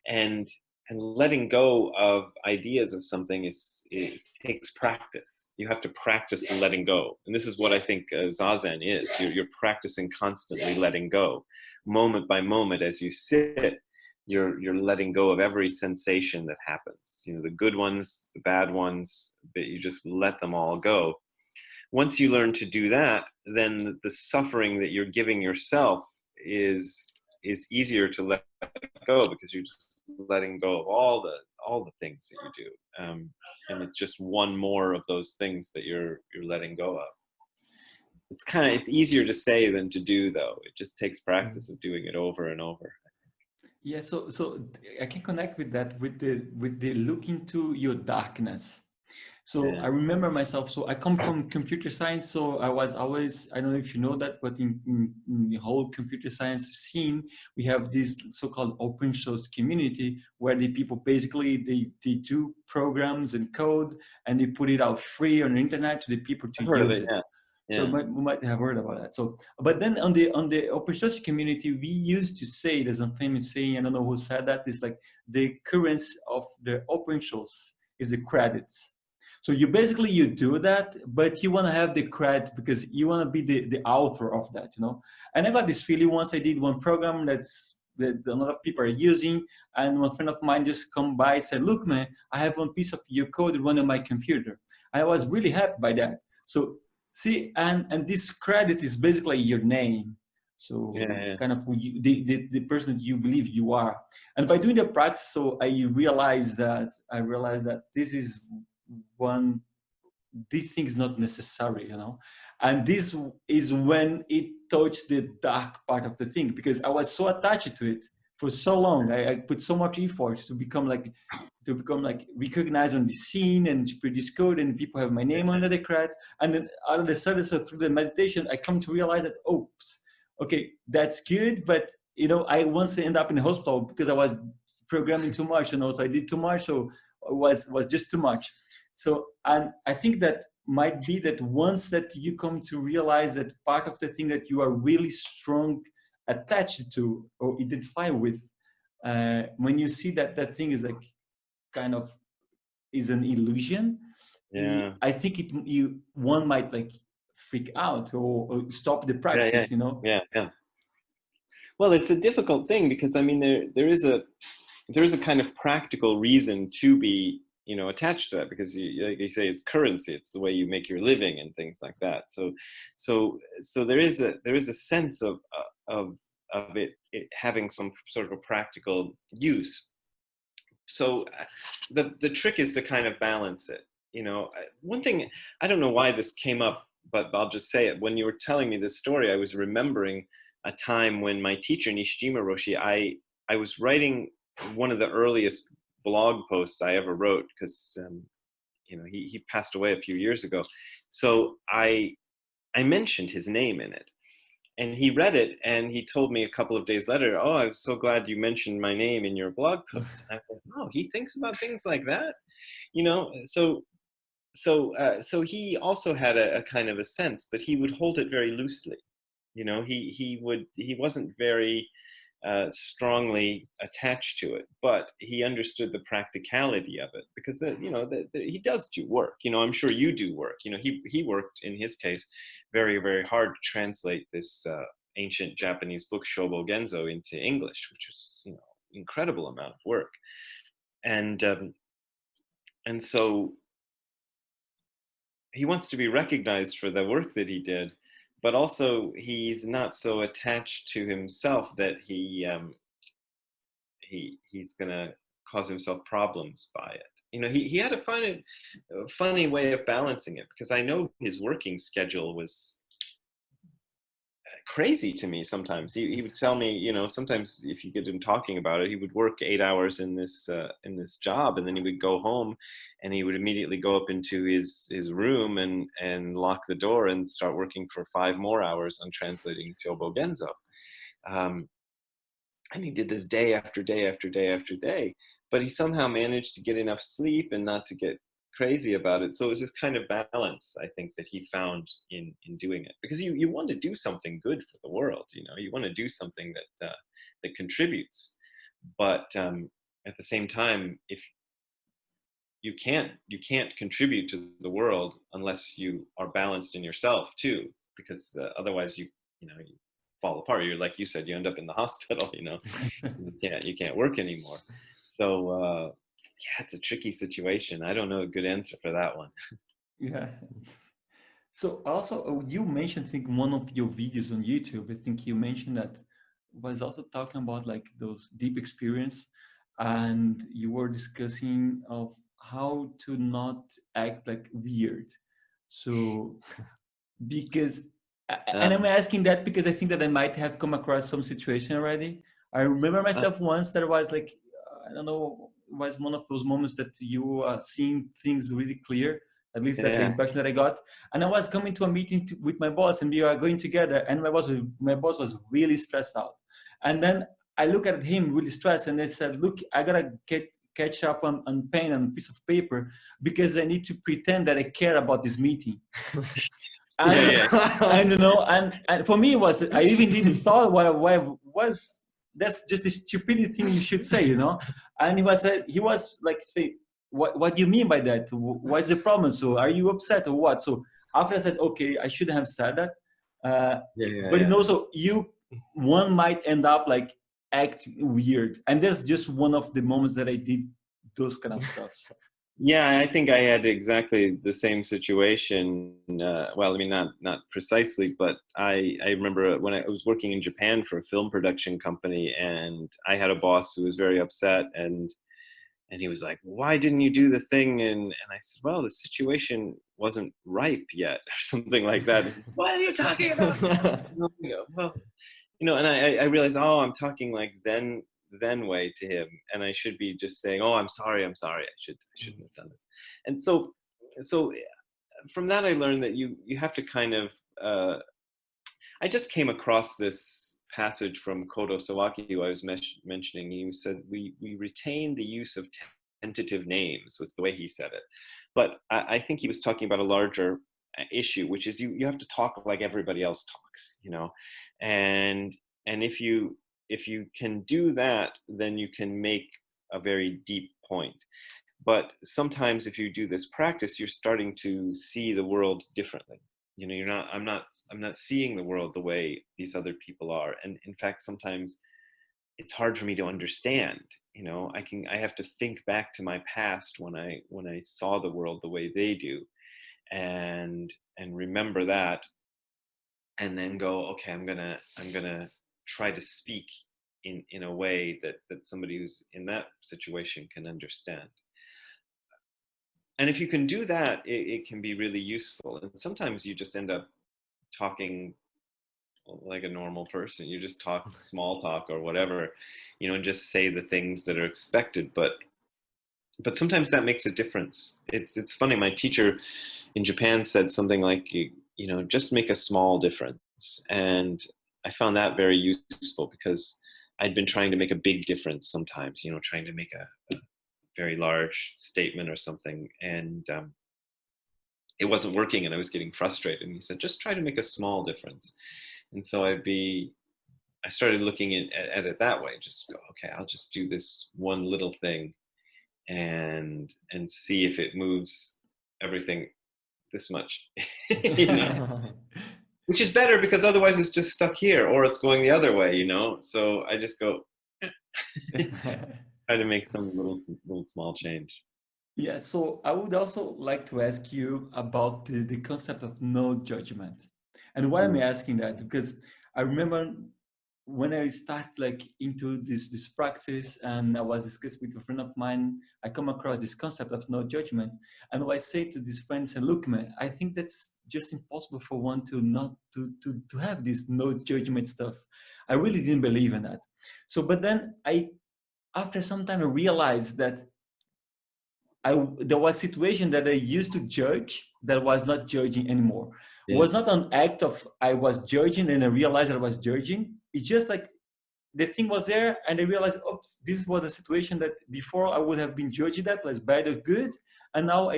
and letting go of ideas of something it takes practice. You have to practice letting go, and this is what I think Zazen is. You're practicing constantly letting go, moment by moment. As you sit, you're letting go of every sensation that happens. You know, the good ones, the bad ones, that you just let them all go. Once you learn to do that, then the suffering that you're giving yourself is easier to let go, because you're just letting go of all the things that you do, and it's just one more of those things that you're letting go of. It's easier to say than to do, though. It just takes practice of doing it over and over. Yeah, so I can connect with that, with the look into your darkness. So I remember myself. So I come from computer science. So I was always, I don't know if you know that, but in the whole computer science scene, we have this so-called open source community where the people basically, they do programs and code and they put it out free on the internet to the people to use it. So we might have heard about that. So, but then on the open source community, we used to say, there's a famous saying, I don't know who said that, is like the currency of the open source is the credits. So you basically, you do that, but you want to have the credit because you want to be the author of that, you know? And I got this feeling once I did one program that a lot of people are using, and one friend of mine just come by and said, look, man, I have one piece of your code running on my computer. I was really happy by that. So see, and this credit is basically your name. So it's kind of who you, the person that you believe you are. And by doing the practice, so I realized that this thing is not necessary, you know. And this is when it touched the dark part of the thing, because I was so attached to it for so long. I put so much effort to become like recognized on the scene and to produce code, and people have my name under the credit. And then all of a sudden, so through the meditation, I come to realize that, oops, okay, that's good, but you know, I once end up in the hospital because I was programming too much, you know, so I did too much, so it was just too much. So, and I think that might be that once that you come to realize that part of the thing that you are really strong attached to or identify with, when you see that that thing is like kind of is an illusion, I think one might like freak out or stop the practice, you know? Well, it's a difficult thing because I mean there is a kind of practical reason to be, you know, attached to that, because like you say, it's currency, it's the way you make your living and things like that. So there is a sense of it having some sort of a practical use. So the trick is to kind of balance it. You know, one thing, I don't know why this came up, but I'll just say it. When you were telling me this story, I was remembering a time when my teacher, Nishijima Roshi, I was writing one of the earliest blog posts I ever wrote, because you know, he passed away a few years ago. So I mentioned his name in it, and he read it, and he told me a couple of days later, "Oh, I was so glad you mentioned my name in your blog post." And I thought, "Oh, he thinks about things like that," you know. So he also had a kind of a sense, but he would hold it very loosely. You know, he wasn't very strongly attached to it, but he understood the practicality of it, because you know, he does do work. You know, I'm sure you do work. You know, he worked, in his case, very, very hard to translate this ancient Japanese book Shobo Genzo into English, which was, you know, incredible amount of work. And so he wants to be recognized for the work that he did, but also he's not so attached to himself that he's gonna cause himself problems by it. You know, he had a funny way of balancing it, because I know his working schedule was crazy to me sometimes. He would tell me, you know, sometimes if you get him talking about it, he would work 8 hours in this job, and then he would go home and he would immediately go up into his room and lock the door and start working for 5 more hours on translating Shobo Genzo. And he did this day after day after day after day, but he somehow managed to get enough sleep and not to get crazy about it. So it was this kind of balance, I think, that he found in doing it, because you want to do something good for the world. You know, you want to do something that contributes, but at the same time, if you can't contribute to the world unless you are balanced in yourself too, because otherwise you fall apart. You're, like you said, you end up in the hospital. You know, you can't work anymore. So yeah, it's a tricky situation. I don't know a good answer for that one. Yeah. So also, you mentioned, I think, one of your videos on YouTube, I think you mentioned that was also talking about like those deep experience, and you were discussing of how to not act like weird. So because, and I'm asking that because I think that I might have come across some situation already. I remember myself once that was like, I don't know, it was one of those moments that you are seeing things really clear. At least that's the impression that I got. And I was coming to a meeting with my boss, and we are going together. And my boss was really stressed out. And then I look at him really stressed, and I said, "Look, I gotta catch up on pen and a piece of paper because I need to pretend that I care about this meeting." And you know, and for me it was, I even didn't thought what was, that's just the stupidity thing you should say, you know. And he was like, say, what do you mean by that? What's the problem? So are you upset or what? So after I said, okay, I shouldn't have said that. But you know, so one might end up like acting weird, and that's just one of the moments that I did those kind of stuff. Yeah, I think I had exactly the same situation. Well, I mean, not precisely, but I remember when I was working in Japan for a film production company, and I had a boss who was very upset, and he was like, "Why didn't you do the thing?" And I said, "Well, the situation wasn't ripe yet," or something like that. "What are you talking about?" Well, you know, and I realized, oh, I'm talking like Zen way to him, and I should be just saying, "Oh, I'm sorry. I shouldn't have done this." And so from that, I learned that you have to kind of. I just came across this passage from Kodo Sawaki, who I was mentioning. He said, "We retain the use of tentative names." That's the way he said it. But I think he was talking about a larger issue, which is you have to talk like everybody else talks, you know, and if you can do that, then you can make a very deep point. But sometimes if you do this practice, you're starting to see the world differently. You know, I'm not seeing the world the way these other people are. And in fact, sometimes it's hard for me to understand. You know, I have to think back to my past when I saw the world the way they do, and remember that, and then go, okay, I'm gonna try to speak in a way that somebody who's in that situation can understand. And if you can do that, it can be really useful. And sometimes you just end up talking like a normal person. You just talk small talk or whatever, you know, and just say the things that are expected. But sometimes that makes a difference. It's funny. My teacher in Japan said something like, you know, just make a small difference. And I found that very useful because I'd been trying to make a big difference sometimes, you know, trying to make a very large statement or something. And it wasn't working, and I was getting frustrated. And he said, just try to make a small difference. And so I started looking at it that way. Just go, okay, I'll just do this one little thing and see if it moves everything this much, you know, which is better because otherwise it's just stuck here or it's going the other way, you know? So I just go, try to make some little small change. Yeah, so I would also like to ask you about the concept of no judgment. And why am I asking that? Because I remember when I start like into this practice, and I was discussing with a friend of mine, I come across this concept of no judgment. And I say to this friend, say, look, man, I think that's just impossible for one to not to have this no judgment stuff. I really didn't believe in that. So, but then after some time, I realized that there was a situation that I used to judge that was not judging anymore. It was not an act of I was judging and I realized I was judging. It's just like the thing was there and I realized, oops, this was a situation that before I would have been judging that was bad or good. And now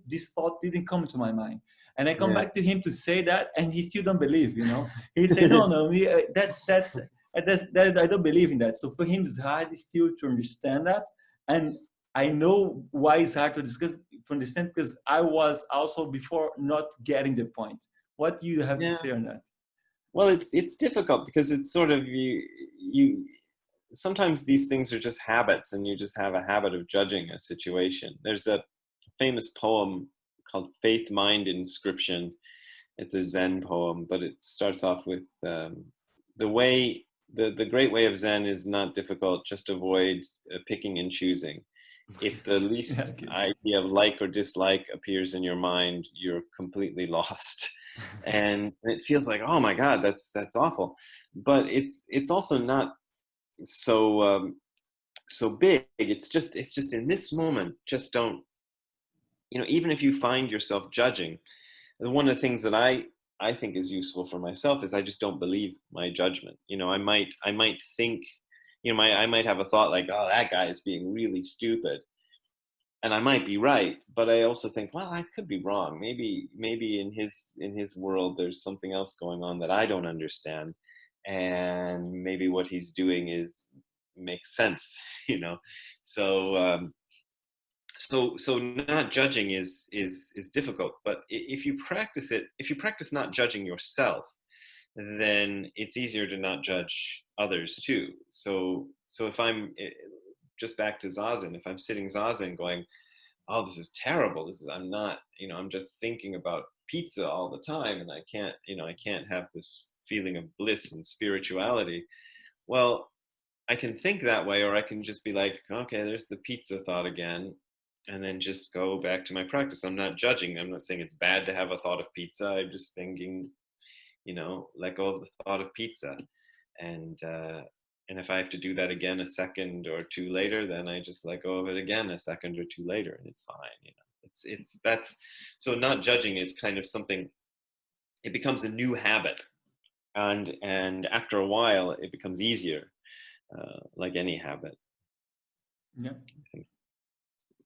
this thought didn't come to my mind. And I come back to him to say that, and he still don't believe, you know. He said, no, that's I don't believe in that. So for him, it's hard still to understand that. And I know why it's hard to understand, because I was also before not getting the point. What do you have to say on that? Well, it's difficult because it's sort of you sometimes these things are just habits, and you just have a habit of judging a situation. There's a famous poem called Faith Mind Inscription. It's a Zen poem, but it starts off with the great way of Zen is not difficult, just avoid picking and choosing. If the least idea of like or dislike appears in your mind, you're completely lost. And it feels like, oh my God, that's awful. But it's also not so big. It's just in this moment, just don't even if you find yourself judging, one of the things that I think is useful for myself is I just don't believe my judgment. I might think, I might have a thought like, oh, that guy is being really stupid. And I might be right, but I also think, well, I could be wrong. Maybe in his world, there's something else going on that I don't understand. And maybe what he's doing makes sense, So, so not judging is difficult, but if you practice not judging yourself, then it's easier to not judge others too. So if I'm just back to Zazen, if I'm sitting Zazen going, oh, this is terrible. I'm just thinking about pizza all the time, and I can't have this feeling of bliss and spirituality. Well, I can think that way, or I can just be like, okay, there's the pizza thought again, and then just go back to my practice. I'm not judging. I'm not saying it's bad to have a thought of pizza. I'm just thinking, let go of the thought of pizza. And if I have to do that again a second or two later, then I just let go of it again a second or two later, and it's fine. So not judging is kind of something, it becomes a new habit. And after a while, it becomes easier, like any habit. Yeah.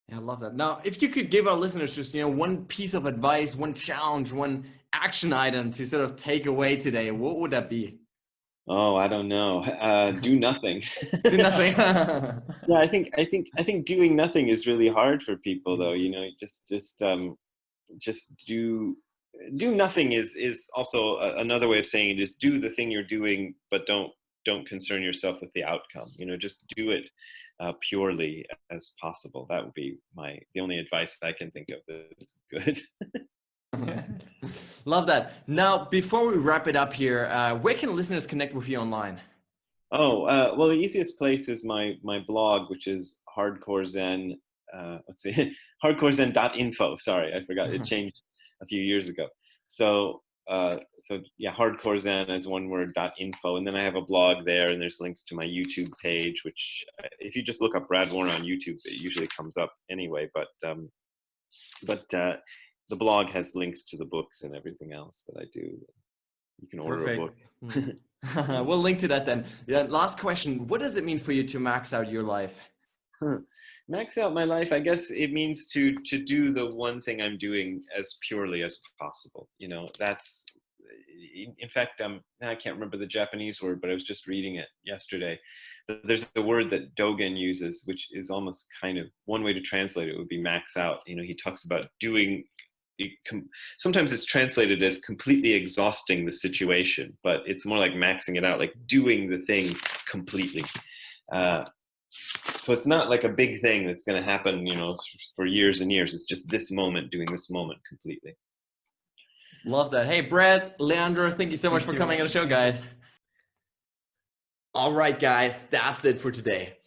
Yeah, I love that. Now, if you could give our listeners just, one piece of advice, one challenge, one action item to sort of take away today, what would that be? Oh, I don't know. Do nothing. Do nothing. Yeah, I think doing nothing is really hard for people, though. Just do nothing is also another way of saying it is do the thing you're doing, but don't concern yourself with the outcome. Just do it purely as possible. That would be the only advice I can think of that is good. Love that. Now, before we wrap it up here, where can listeners connect with you online? Oh, well, the easiest place is my blog, which is Hardcore Zen. Let's see, hardcorezen.info. Sorry, I forgot. It changed a few years ago. So yeah, Hardcore Zen is one word, .info. And then I have a blog there, and there's links to my YouTube page, which if you just look up Brad Warner on YouTube, it usually comes up anyway. But the blog has links to the books and everything else that I do. You can order a book. We'll link to that then. Yeah, last question. What does it mean for you to max out your life? Max out my life, I guess it means to do the one thing I'm doing as purely as possible. That's, in fact, I can't remember the Japanese word, but I was just reading it yesterday. But there's a word that Dogen uses, which is almost kind of one way to translate it would be max out. He talks about doing. Sometimes it's translated as completely exhausting the situation, but it's more like maxing it out, like doing the thing completely. So it's not like a big thing that's going to happen, for years and years. It's just this moment, doing this moment completely. Love that. Hey, Brad, Leandro, thank you so much for coming on the show, guys. All right, guys, that's it for today.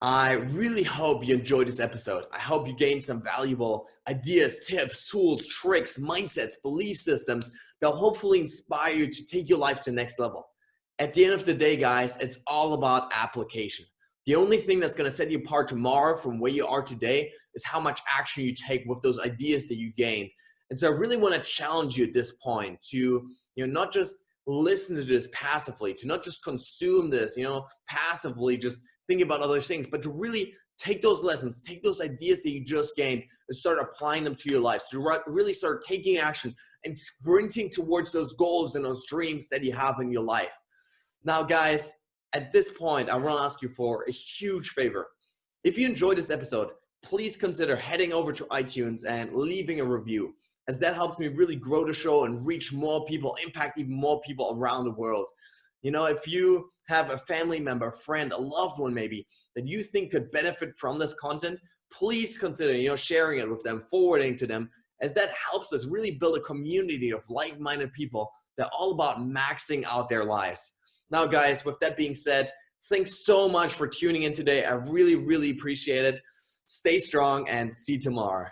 I really hope you enjoyed this episode. I hope you gained some valuable ideas, tips, tools, tricks, mindsets, belief systems that will hopefully inspire you to take your life to the next level. At the end of the day, guys, it's all about application. The only thing that's going to set you apart tomorrow from where you are today is how much action you take with those ideas that you gained. And so I really want to challenge you at this point to, not just listen to this passively, to not just consume this, passively, just think about other things, but to really take those lessons, take those ideas that you just gained and start applying them to your lives, to really start taking action and sprinting towards those goals and those dreams that you have in your life. Now, guys, at this point, I want to ask you for a huge favor. If you enjoyed this episode, please consider heading over to iTunes and leaving a review, as that helps me really grow the show and reach more people, impact even more people around the world. If you have a family member, friend, a loved one maybe, that you think could benefit from this content, please consider, sharing it with them, forwarding to them, as that helps us really build a community of like-minded people that are all about maxing out their lives. Now, guys, with that being said, thanks so much for tuning in today. I really, really appreciate it. Stay strong and see you tomorrow.